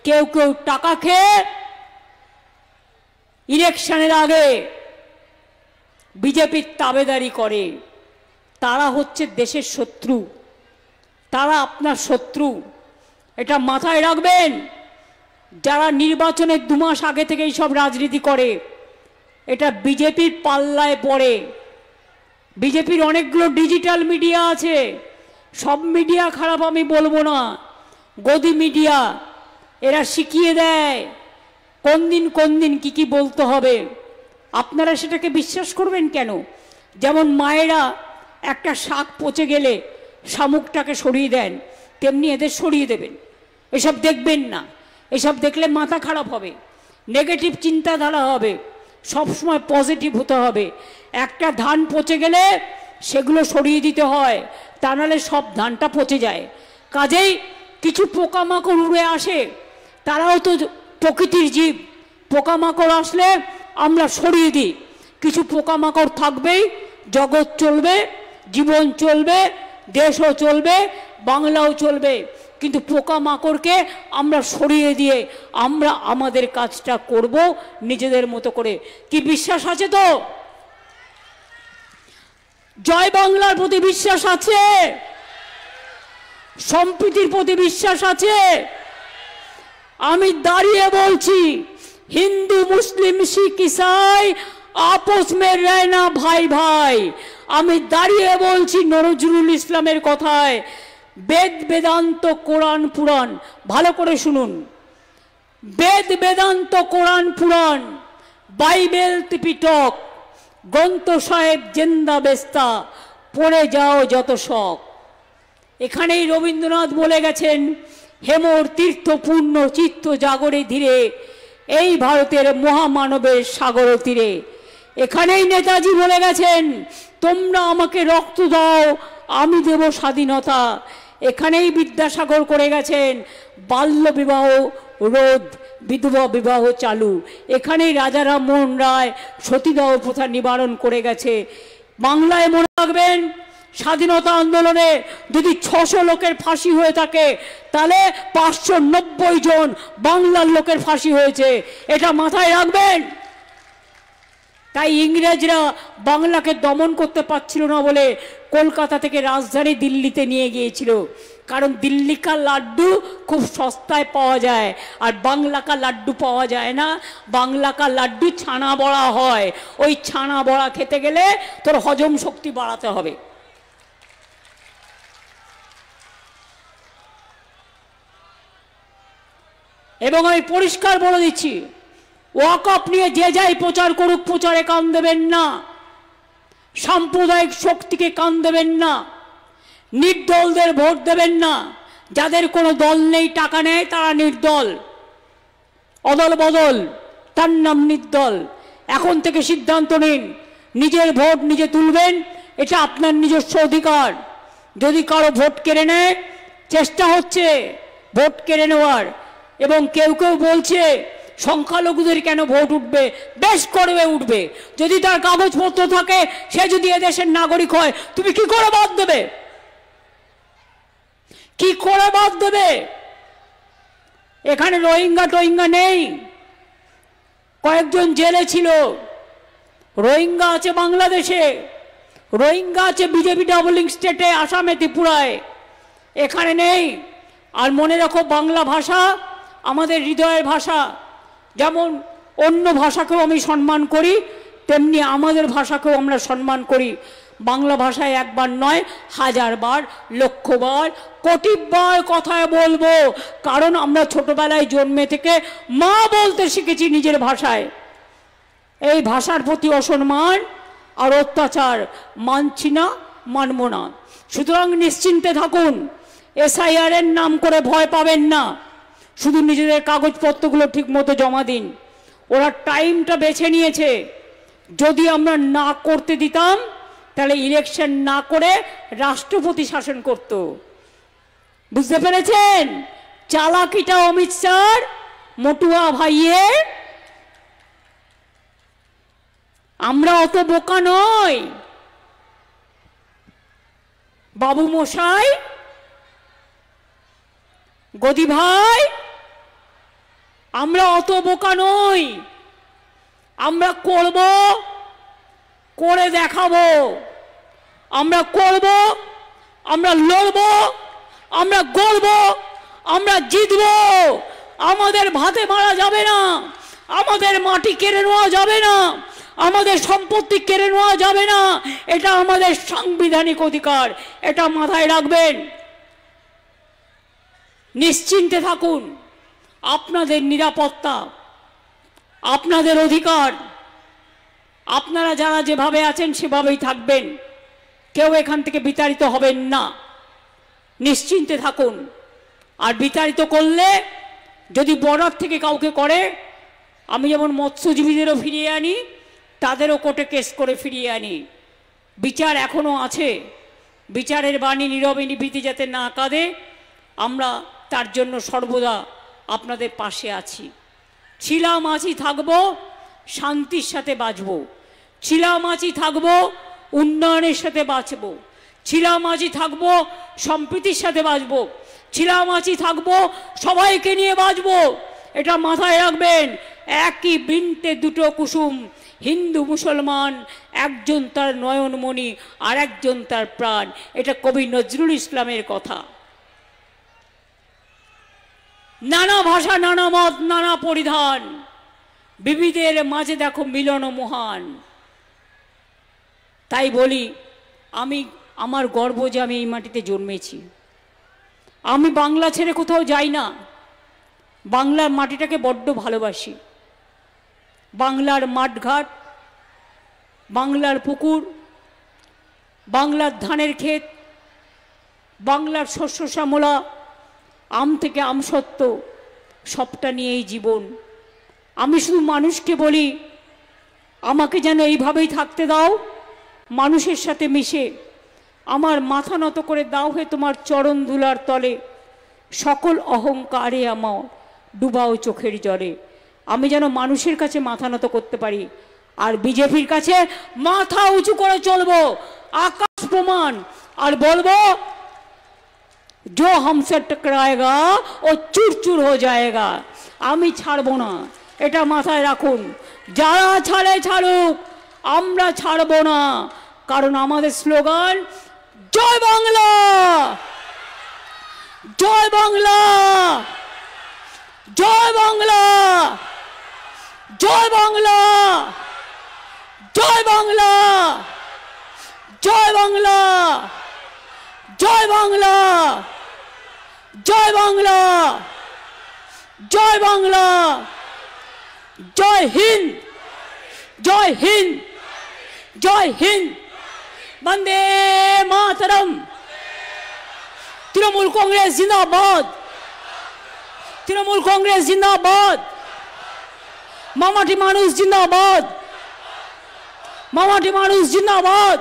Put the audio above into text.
কেউ কেউ টাকা খেয়ে ইলেকশনের আগে বিজেপির তাবেদারি করে। তারা হচ্ছে দেশের শত্রু, তারা আপনার শত্রু, এটা মাথায় রাখবেন। যারা নির্বাচনের 2 মাস আগে থেকে সব রাজনীতি করে, এটা বিজেপির পাল্লায় পড়ে। বিজেপির অনেকগুলো ডিজিটাল মিডিয়া আছে, সব মিডিয়া খারাপ আমি বলবো না। গদি মিডিয়া, এরা শিখিয়ে দেয় কোন দিন কি বলতে হবে। আপনারা সেটাকে বিশ্বাস করবেন কেন? যেমন মায়েরা একটা শাক পচে গেলে শামুকটাকে সরিয়ে দেন, তেমনি এদের সরিয়ে দেবেন। এসব দেখবেন না, এসব দেখলে মাথা খারাপ হবে, নেগেটিভ চিন্তাধারা হবে। সবসময় পজিটিভ হতে হবে। একটা ধান পচে গেলে সেগুলো সরিয়ে দিতে হয়, তা নাহলে সব ধানটা পচে যায়। কাজেই কিছু পোকামাকড় উড়ে আসে, তারাও তো প্রকৃতির জীব। পোকামাকড় আসলে আমরা সরিয়ে দিই। কিছু পোকামাকড় থাকবেই, জগৎ চলবে, জীবন চলবে, দেশও চলবে, বাংলাও চলবে। কিন্তু পোকামাকড়কে আমরা সরিয়ে দিয়ে আমরা আমাদের কাজটা করব নিজেদের মতো করে। কি বিশ্বাস আছে তো? জয় বাংলার প্রতি বিশ্বাস আছে? সম্প্রীতির প্রতি বিশ্বাস আছে? আমি দাঁড়িয়ে বলছি, হিন্দু মুসলিম শিখ ইসাই আপস মে रहना ভাই ভাই। আমি দাঁড়িয়ে বলছি নজরুল ইসলামের কথায়, বেদ বেদান্ত কোরআন পুরাণ। ভালো করে শুনুন, বেদ বেদান্ত কোরআন পুরাণ, বাইবেল ত্রিপিটক, গ্রন্থ সাহেব জেন্দা বেস্তা, পড়ে যাও যত শখ। এখানেই রবীন্দ্রনাথ বলে গেছেন, হেমর তীর্থ পূর্ণ চিত্ত জাগরে ধীরে, এই ভারতের মহামানবের সাগর তীরে। এখানেই নেতাজি বলে গেছেন, তোমরা আমাকে রক্ত দাও, আমি দেব স্বাধীনতা। এখানেই বিদ্যাসাগর করে গেছেন, বাল্য বিবাহ রোধ, বিধবা বিবাহ চালু। এখানেই রাজা রামমোহন রায় সতীদাহ প্রথা নিবারণ করে গেছে। বাংলায় মনে রাখবেন, স্বাধীনতা আন্দোলনে যদি 600 লোকের ফাঁসি হয়ে থাকে, তাহলে 590 জন বাংলার লোকের ফাঁসি হয়েছে। এটা মাথায় রাখবেন। তাই ইংরেজরা বাংলাকে দমন করতে পারছিল না বলে কলকাতা থেকে রাজধানী দিল্লিতে নিয়ে গিয়েছিল। কারণ দিল্লি কা লাড্ডু খুব সস্তায় পাওয়া যায়, আর বাংলা কা লাড্ডু পাওয়া যায় না। বাংলা কা লাড্ডু ছানা বড়া হয়, ওই ছানা বড়া খেতে গেলে তোর হজম শক্তি বাড়াতে হবে। এবং আমি পরিষ্কার বলে দিচ্ছি, ওয়াকফ নিয়ে যে যাই প্রচার করুক, প্রচারে কান দেবেন না, সাম্প্রদায়িক শক্তিকে কান দেবেন না, নির্দলদের ভোট দেবেন না। যাদের কোনো দল নেই, টাকা নেয়, তারা নির্দল, অদল বদল, তার নাম নির্দল। এখন থেকে সিদ্ধান্ত নিন, নিজের ভোট নিজে তুলবেন, এটা আপনার নিজস্ব অধিকার। যদি কারো ভোট কেড়ে নেয়, চেষ্টা হচ্ছে ভোট কেড়ে নেওয়ার, এবং কেউ কেউ বলছে সংখ্যালঘুদের কেন ভোট উঠবে, বেশ করবে, উঠবে। যদি তার কাগজপত্র থাকে, সে যদি এদেশের নাগরিক হয়, তুমি কি করে বাদ দেবে? কি করে বাদ দেবে? এখানে রোহিঙ্গা নেই, কয়েকজন জেলে ছিল। রোহিঙ্গা আছে বাংলাদেশে, রোহিঙ্গা আছে বিজেপি ডাবলিং স্টেটে, আসামে, ত্রিপুরায়, এখানে নেই। আর মনে রাখো, বাংলা ভাষা আমাদের হৃদয়ের ভাষা। যেমন অন্য ভাষাকেও আমি সম্মান করি, তেমনি আমাদের ভাষাকেও আমরা সম্মান করি। বাংলা ভাষায় একবার নয়, 1000 বার, লক্ষ বার, কোটি বার কথায় বলবো। কারণ আমরা ছোটবেলায় জন্মে থেকে মা বলতে শিখেছি নিজের ভাষায়। এই ভাষার প্রতি অসম্মান আর অত্যাচার মানছি না, মানব না। সুতরাং নিশ্চিন্তে থাকুন, এসআইআর এর নাম করে ভয় পাবেন না। শুধু নিজেদের কাগজপত্রগুলো ঠিক মতো জমা দিন। ওরা টাইমটা বেছে নিয়েছে। যদি আমরা না করতে দিতাম, তাহলে ইলেকশন না করে রাষ্ট্রপতি শাসন করত। বুঝতে পেরেছেন চালাকিটা অমিত শাহ, মটুয়া ভাইয়ের? আমরা অত বোকা নই বাবু মশাই, গদি ভাই, আমরা অত বোকা নই, আমরা করব, করে দেখাবো। আমরা করব, আমরা লড়ব, আমরা গড়ব, আমরা জিতব। আমাদের ভাতে মারা যাবে না, আমাদের মাটি কেড়ে নেওয়া যাবে না, আমাদের সম্পত্তি কেড়ে নেওয়া যাবে না। এটা আমাদের সাংবিধানিক অধিকার, এটা মাথায় রাখবেন। নিশ্চিন্তে থাকুন, আপনাদের নিরাপত্তা, আপনাদের অধিকার, আপনারা যারা যেভাবে আছেন সেভাবেই থাকবেন, কেউ এখান থেকে বিতাড়িত হবেন না, নিশ্চিন্তে থাকুন। আর বিতাড়িত করলে যদি বর্ডার থেকে কাউকে করে, আমি যেমন মৎস্যজীবীদেরও ফিরিয়ে আনি, তাদেরও কোর্টে কেস করে ফিরিয়ে আনি। বিচার এখনও আছে, বিচারের বাণী নীরবে নিভৃতে যাতে না কাঁদে, আমরা তার জন্য সর্বদা আপনাদের পাশে আছি। ছিলাম আছি থাকবো, শান্তির সাথে বাঁচব। ছিলাম আছি থাকবো, উন্নয়নের সাথে বাঁচব। ছিলাম আছি থাকবো, সম্প্রীতির সাথে বাঁচব। ছিলাম আছি থাকবো, সবাইকে নিয়ে বাঁচব। এটা মাথায় রাখবেন। একই বৃন্তে দুটো কুসুম, হিন্দু মুসলমান, একজন তার নয়নমণি আর একজন তার প্রাণ। এটা কবি নজরুল ইসলামের কথা। নানা ভাষা, নানা মত, নানা পরিধান, বিবিধের মাঝে দেখো মিলন মহান। তাই বলি, আমার গর্ব যে আমি এই মাটিতে জন্মেছি। আমি বাংলা ছেড়ে কোথাও যাই না, বাংলার মাটিটাকে বড্ড ভালোবাসি। বাংলার মাঠঘাট, বাংলার পুকুর, বাংলার ধানের ক্ষেত, বাংলার শস্য শ্যামলা, আম থেকে আমসত্ত্ব, সবটা নিয়েই জীবন। আমি শুধু মানুষকে বলি, আমাকে যেন এইভাবেই থাকতে দাও, মানুষের সাথে মিশে। আমার মাথা নত করে দাও হে তোমার চরণ ধুলার তলে, সকল অহংকারে আমার ডুবাও চোখের জলে। আমি যেন মানুষের কাছে মাথা নত করতে পারি, আর বিজেপির কাছে মাথা উঁচু করে চলবো, আকাশ প্রমাণ। আর বলবো, जो हमसे टकराएगा वो चूर चूर हो जाएगा। আমি ছাড়বো না, এটা মাথায় রাখুন। যারা ছাড়ে ছাড়ুক, আমরা ছাড়বো না। কারণ আমাদের স্লোগান জয় বাংলা, জয় বাংলা, জয় বাংলা, জয় বাংলা, জয় বাংলা, জয় বাংলা, জয় বাংলা, জয় বাংলা, জয় বাংলা, জয় হিন্দ, জয় হিন্দ, জয় হিন্দ, বন্দে মাতরম। তৃণমূল কংগ্রেস জিন্দাবাদ, তৃণমূল কংগ্রেস জিন্দাবাদ, মামাটি মানুষ জিন্দাবাদ, মামাটি মানুষ জিন্দাবাদ।